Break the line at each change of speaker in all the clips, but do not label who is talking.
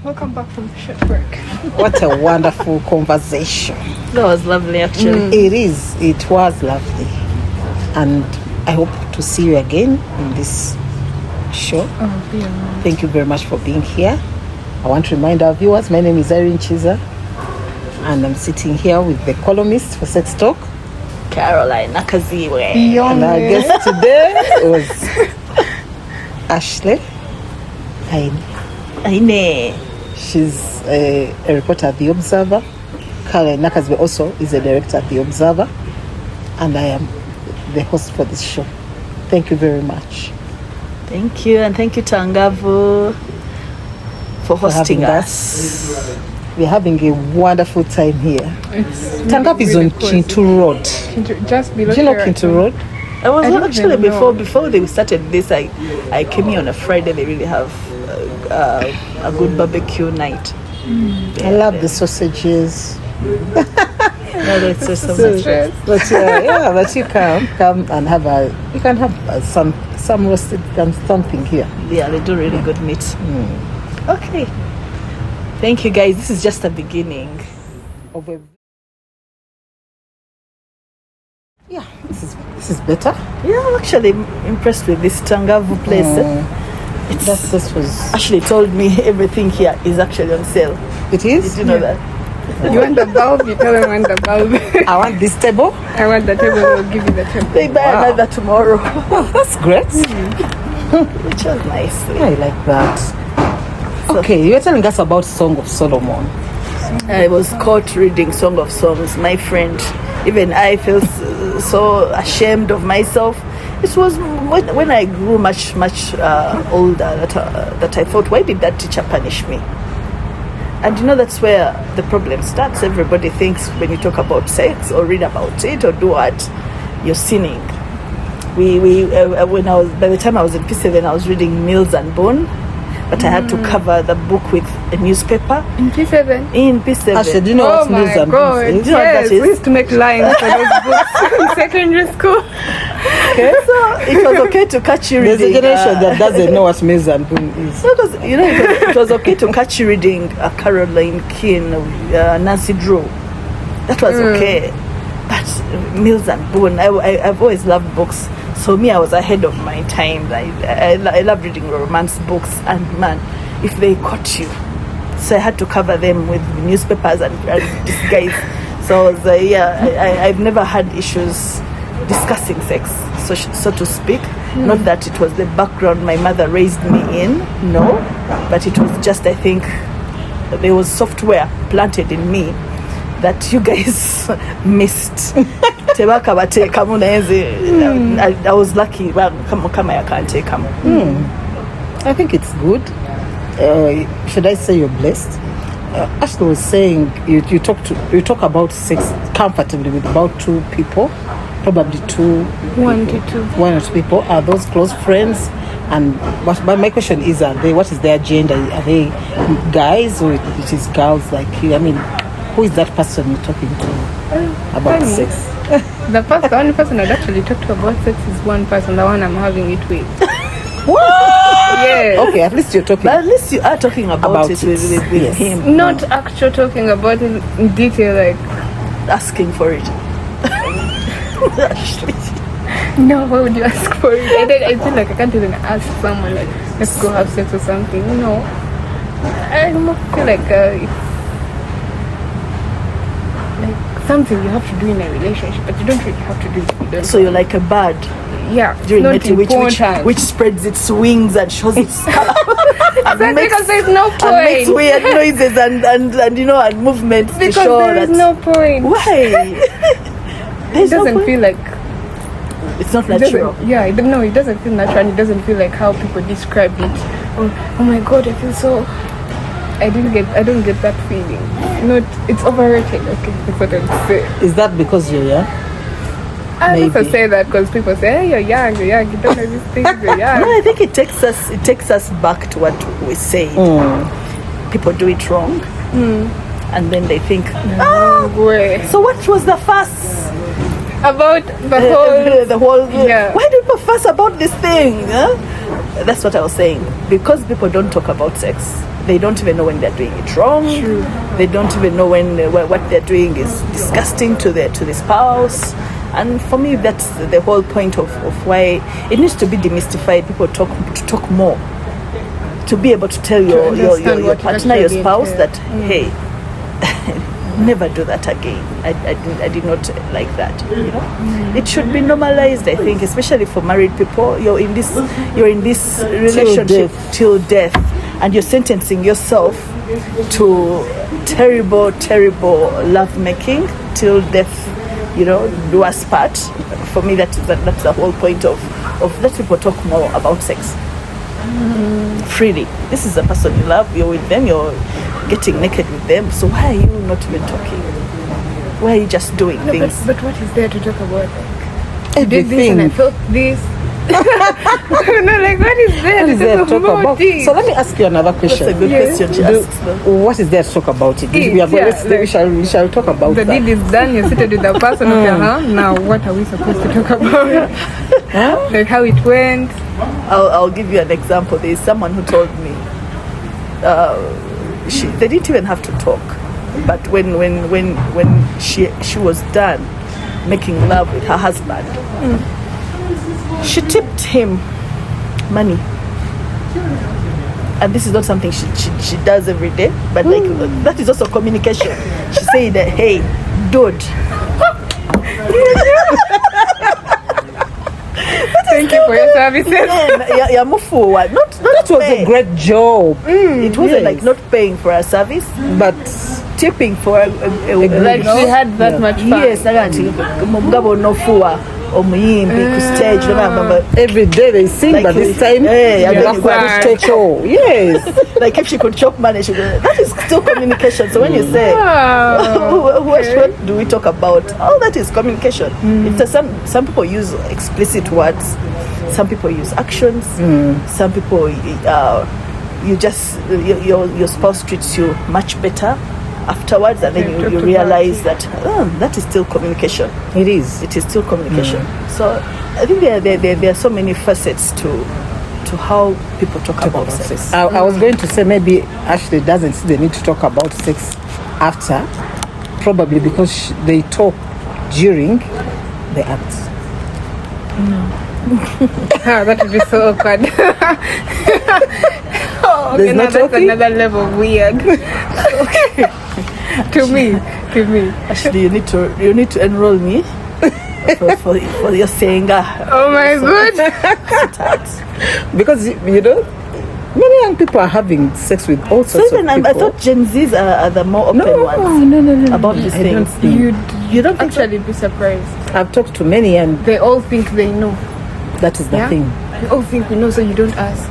Welcome back from the short break.
What a wonderful conversation.
That was lovely, actually.
It was lovely. And I hope to see you again in this show.
Oh, yeah.
Thank you very much for being here. I want to remind our viewers, my name is Irene Kiiza, and I'm sitting here with the columnist for Sex Talk,
Caroline Nakazibwe.
and our guest today was Ashley
Irene.
She's a reporter at The Observer. Caroline Nakazibwe also is a director at The Observer, and I am the host for this show. Thank you very much.
Thank you, and thank you, Tangavu, for hosting us.
We're having a wonderful time here. Tangavu is on
cool.
Kintu Road.
Just below.
Do you know Kintu Road?
I was
didn't
actually
even know.
before they started this. I came here on a Friday. They really have a good barbecue night.
I love the sausages.
No, it's just so much.
But but you come and have you can have some roasted something here.
Yeah, they do really good meat. Okay. Thank you, guys. This is just the beginning.
Yeah, this is better.
Yeah, I'm actually impressed with this Tangavu place.
This was.
Ashley told me everything here is actually on sale.
It is.
Did you know that?
You want the bulb? You tell them I want the bulb.
I want this table.
I want the table. We'll give you the table.
They buy another tomorrow.
Oh, that's great.
Which was nice.
I like that. Okay, you were telling us about Song of Solomon.
I was caught reading Song of Songs. My friend, even I felt so ashamed of myself. It was when I grew much older that I thought, why did that teacher punish me? And you know, that's where the problem starts. Everybody thinks when you talk about sex or read about it or do what, you're sinning. When by the time I was in P7, I was reading Mills and Bone, but I had to cover the book with a newspaper.
In P7?
In P7.
Actually, do you know what Mills and Bone is?
Do you know what that is?
We used to make lines for those books in secondary school.
Okay, so it was okay to catch you
There's
reading.
a generation that doesn't know what Mills and Boone is.
Because, you know, it was okay to catch you reading Caroline Keane, Nancy Drew. That was okay. But Mills and Boone, I've always loved books. So me, I was ahead of my time. I love reading romance books, and man, if they caught you, so I had to cover them with newspapers and disguise. So I was, I've never had issues discussing sex, so to speak. Not that it was the background my mother raised me in, no, but it was just, I think, there was software planted in me that you guys missed. I was lucky. Well, come I can't take them.
I think it's good. Should I say you're blessed? Ashley was saying you talk about sex comfortably with about two people, probably
One to two
or two people. Are those close friends? And but my question is, what is their gender? Are they guys or it is girls like you? I mean, who is that person you're talking to about
funny.
sex?
The only person I'd actually talk to about sex is one person, the one I'm having it with.
What?
Yes.
Okay, at least you're talking.
But at least you are talking about it with
yes.
him.
Not actual talking about it in detail, like
Asking for it.
no, why would you ask for it? I feel like I can't even ask someone like, let's go have sex or something. No, I don't feel like it's like something you have to do in a relationship, but you don't really have to do it. You don't
So you're like a bird
yeah,
during
not
mating, which spreads its wings and shows its
because there's no
and
point.
makes weird noises and you know and movements
Because
to show
there is
that.
no point.
Why?
It doesn't feel like
it's not
it
natural.
doesn't, yeah, it doesn't feel natural, and it doesn't feel like how people describe it. Oh my god, I feel so. I don't get that feeling. It's overrated. Okay, that's what I would say.
Is that because you're young?
I also say that because people say, hey, you're young, you don't know these things, you're young.
No, I think it takes us back to what we say. People do it wrong, and then they think, so what was the fuss
about
the whole?
Yeah.
Why do people fuss about this thing? Huh? That's what I was saying. Because people don't talk about sex, They don't even know when they're doing it wrong.
True.
They don't even know when what they're doing is disgusting to the spouse. And for me, that's the whole point of why it needs to be demystified. People talk more, to be able to tell your partner, your spouse that, hey, never do that again. I did not like that. You know, it should be normalized. I think, especially for married people, you're in this relationship till death, and you're sentencing yourself to terrible lovemaking till death. You know, do us part. For me, that's the whole point of let people talk more about sex freely. This is the person you love. You're with them. You're getting naked with them. So why are you not even talking? Why are you just doing things?
But what is there to talk about? Like,
Everything.
did this and I felt this. No, like what is there to talk about?
So let me ask you another question.
That's a good question to ask.
What is there to talk about it? We shall talk about
the
that.
deed is done. You're seated with the person. Okay, now what are we supposed to talk about? Like how it went.
I'll give you an example. There is someone who told me they didn't even have to talk, but when she was done making love with her husband, she tipped him money. And this is not something she does every day, but like that is also communication. She said that, hey, dude,
thank you for your services.
Yeah, move forward.
That was a great job.
It wasn't like not paying for a service,
But
tipping for a
Like she had that much fun.
yes, mugabo no fuwa omuyimbi ku stage. Remember,
every day they sing,
Like
but this time
yeah,
you have
yeah.
to take all. Yes.
like if she could chop money, she could. That is still communication. So when you say,
Wow.
what do we talk about? All that is communication. It's some people use explicit words, some people use actions, some people your spouse treats you much better afterwards, and then you realize that that is still communication.
It is.
It is still communication. So I think there are so many facets to how people talk about sex.
I was going to say maybe Ashley doesn't see the need to talk about sex after, probably because they talk during the act.
That would be so awkward.
There's no
That's
talking?
another level of weird. to me.
Actually, you need to enroll me for your saying.
Oh my god.
Because, you know, many young people are having sex with all sorts
So even
of people.
I thought Gen Zs are the more open ones
No.
about these
I don't
things.
think.
You don't think so?
Actually be surprised.
I've talked to many, and
They all think they know.
that is the
Yeah?
thing.
We all think we know, so you don't ask.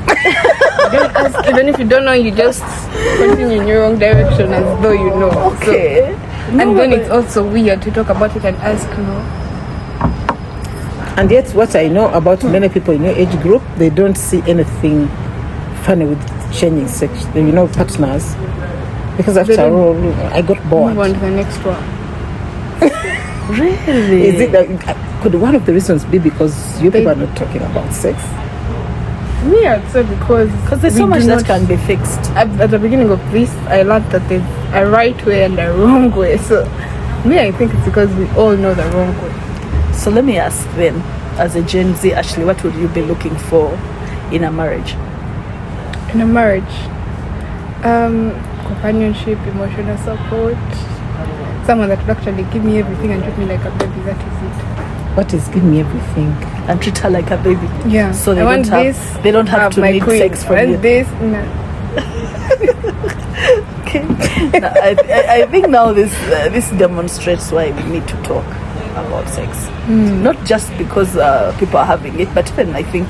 You don't ask. Even if you don't know, you just continue in your own direction as though you know.
Okay.
So, and then it's also weird to talk about it and ask no.
And yet, what I know about many people in your age group, they don't see anything funny with changing sex, you know, partners. Because after
don't-
all, I got bored.
Move on to the next one.
Really?
Is it that, could one of the reasons be because you people are not talking about sex?
Me, I'd say because
there's so
we
much
do
that
not-
can be fixed.
At the beginning of this, I learned that there's a right way and a wrong way. So, me, I think it's because we all know the wrong way.
So let me ask then, as a Gen Z, Ashley, what would you be looking for in a marriage?
In a marriage, companionship, emotional support, someone that would actually give me everything and treat me like a baby. That is it.
What is give me everything?
And treat her like a baby.
Yeah.
So they
I
don't
want
have
this,
they don't have to
my
need
queen.
sex from
and
you.
this, no.
Okay. Now, I think now this demonstrates why we need to talk about sex. Not just because people are having it, but even I think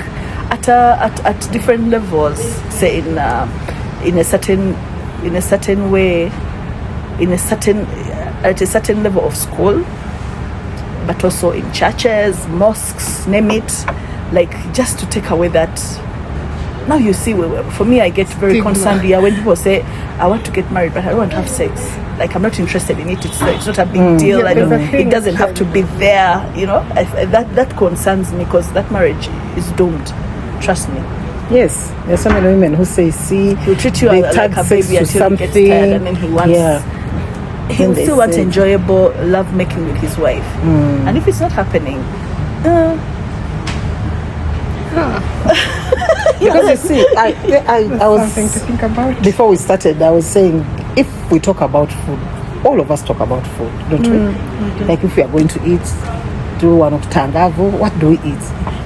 at different levels. Say in a certain way, at a certain level of school, but also in churches, mosques, name it. Like just to take away that. Now you see, for me, I get very
Stigma.
concerned here when people say, I want to get married, but I don't want to have sex. Like, I'm not interested in it. It's not a big deal.
Yeah,
I don't,
there's a thing
it doesn't have to be there, you know. That concerns me because that marriage is doomed. Trust me.
Yes, there's so many women who say, see,
He'll treat you
they
like
tag
a
sex
baby
to
until he gets
something.
tired, and then he wants.
Yeah.
He
Then they
still wants
say-
enjoyable love making with his wife, and if it's not happening,
Because you see, I was
Something to think about.
before we started. I was saying, if we talk about food, all of us talk about food, don't we? Like if we are going to eat, do one of Tangavu, what do we eat?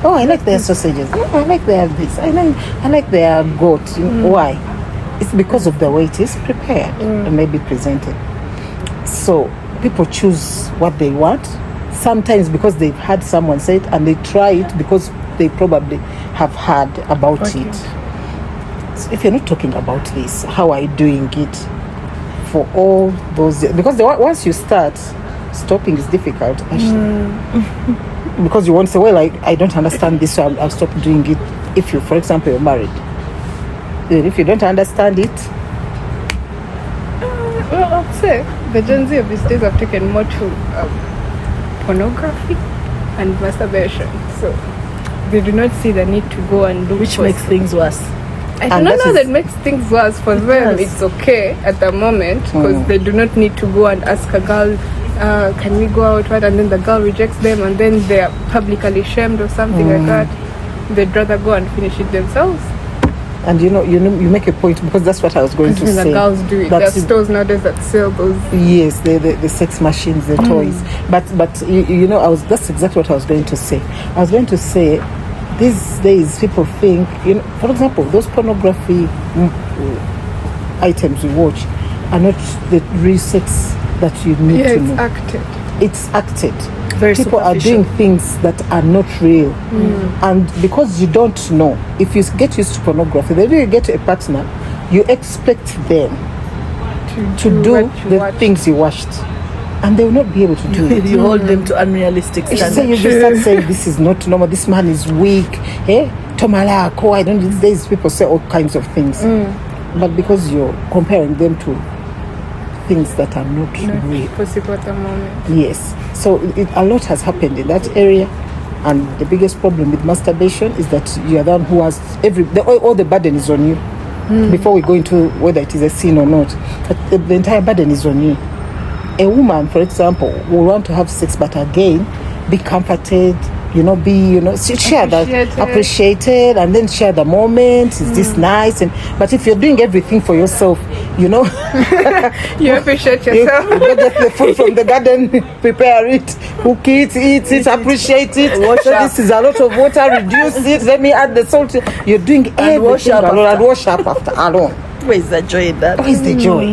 Oh, I like their sausages. Oh, I like their this. I like their goat. Why? It's because of the way it is prepared and maybe presented. So people choose what they want. Sometimes because they've had someone say it, and they try it because they probably have heard about it. So if you're not talking about this, how are you doing it for all those? Because once you start, stopping is difficult. Actually. Because you won't say, well, I don't understand this, so I'll stop doing it. If you, for example, you're married, then if you don't understand it,
Well, I'll say the Gen Z of these days have taken more to pornography and masturbation. So they do not see the need to go and look
which
for
makes things worse.
I do
And
not
that
know
is-
that makes things worse for them.
does.
It's okay at the moment because they do not need to go and ask a girl, can we go out? What? And then the girl rejects them, and then they are publicly shamed or something like that. They'd rather go and finish it themselves.
and you make a point, because that's what I was going to
Because
say.
the girls do it. There are
That's-
stores nowadays that sell those.
Yes, the sex machines, the toys. But that's exactly what I was going to say. I was going to say, these days people think, for example, those pornography items we watch are not the real sex that you need
Yeah,
to
it's
know.
acted.
It's acted.
Very
People are
superficial.
doing things that are not real, and because you don't know, if you get used to pornography, then when you get a partner, you expect them to do
what you
the
watch.
things you watched, and they will not be able to do it.
You hold them to unrealistic
You say
standards.
you just start saying this is not normal, this man is weak, Tomalako, I don't. These days people say all kinds of things, but because you're comparing them to things that are not real.
Not possible at the moment.
Yes, so a lot has happened in that area, and the biggest problem with masturbation is that you are the one who has all the burden is on you. Before we go into whether it is a sin or not, but the entire burden is on you. A woman, for example, will want to have sex, but again, be comforted, share that, appreciated, and then share the moment. Is this nice? But if you're doing everything for yourself,
You appreciate
you
yourself.
go get the food from the garden, prepare it, cook it, eat it, appreciate it.
Wash up.
This is a lot of water, reduce it, let me add the salt. You're doing
wash
everything
up
alone,
after.
and wash up after alone.
Where is the joy in that?
What is the joy?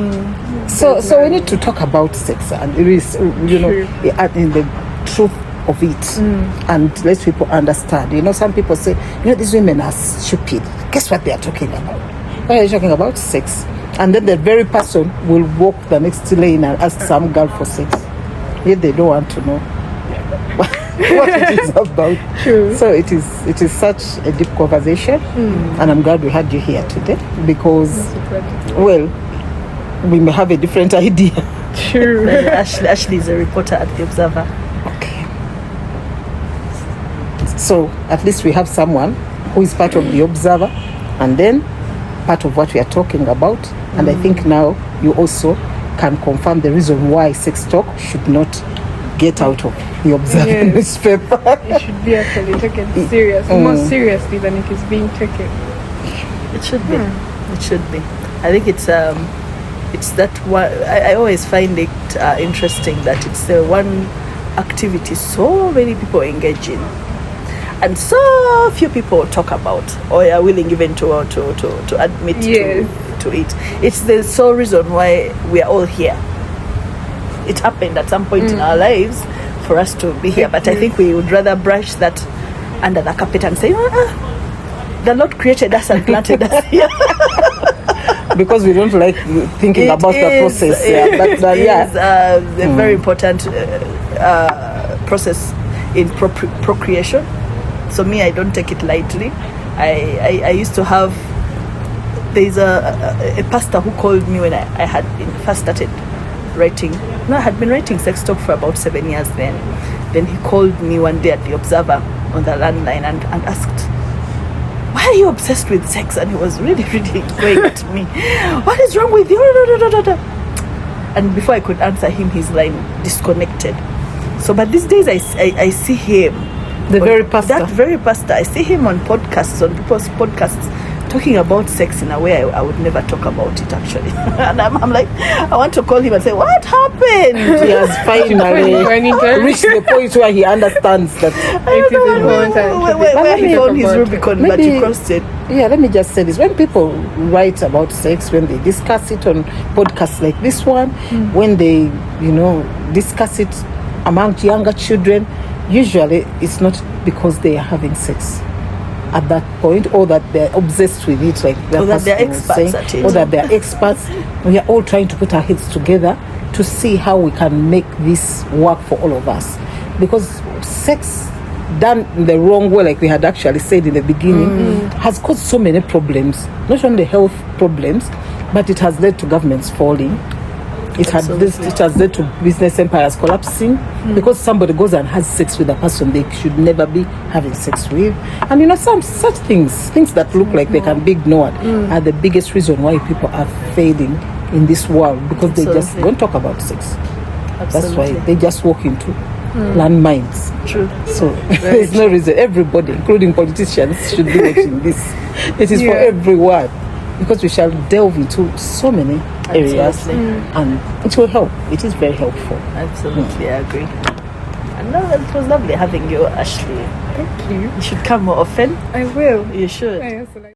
So we need to talk about sex, and it is, in the truth of it, and let people understand. Some people say, these women are stupid. Guess what they are talking about? What are they talking about? Sex. And then the very person will walk the next lane and ask some girl for sex. Yet they don't want to know what it is about.
True.
So it is such a deep conversation, and I'm glad we had you here today, because, well, we may have a different idea.
True.
Ashley is a reporter at The Observer.
Okay. So at least we have someone who is part of The Observer, and then part of what we are talking about. And I think now you also can confirm the reason why sex talk should not get out of The Observer
Yes.
newspaper.
It should be actually taken serious, more seriously than it is being taken.
It should be. It should be. I think it's that one. I always find it interesting that it's the one activity so many people engage in, and so few people talk about or are willing even to admit
Yes.
to it. It's the sole reason why we are all here. It happened at some point in our lives for us to be here, but I think we would rather brush that under the carpet and say, the Lord created us and planted us here.
Because we don't like thinking about the process.
It is a very important process in procreation. So me, I don't take it lightly. I used to have, there's a pastor who called me when I had first started writing. No, I had been writing sex talk for about 7 years then. Then he called me one day at The Observer on the landline and asked, why are you obsessed with sex? And he was really, really going at me. What is wrong with you? And before I could answer him, his line disconnected. So, but these days I see him.
The very pastor.
That very pastor. I see him on podcasts, on people's podcasts, talking about sex in a way I would never talk about it, actually. And I'm like, I want to call him and say, what happened?
He has finally reached the point where he understands that
It is important.
Where he found his
about it.
Rubicon, but he crossed it.
Yeah, let me just say this. When people write about sex, when they discuss it on podcasts like this one, when they, discuss it among younger children, usually it's not because they are having sex at that point, or that they're obsessed with it, like
Or that they're
person was
experts
saying,
at it.
or that they're experts. We are all trying to put our heads together to see how we can make this work for all of us. Because sex done in the wrong way, like we had actually said in the beginning, has caused so many problems, not only health problems, but it has led to governments falling. It has led to business empires collapsing because somebody goes and has sex with a person they should never be having sex with. And some such things that look like they can be ignored are the biggest reason why people are fading in this world, because they just don't talk about sex. That's why they just walk into landmines.
True.
So there's no reason. Everybody, including politicians, should be watching this. It is for everyone, because we shall delve into so many areas, and it will help. It is very helpful.
Absolutely, I agree. And no, it was lovely having you, Ashley.
Thank you.
You should come more often.
I will.
You should.
I also like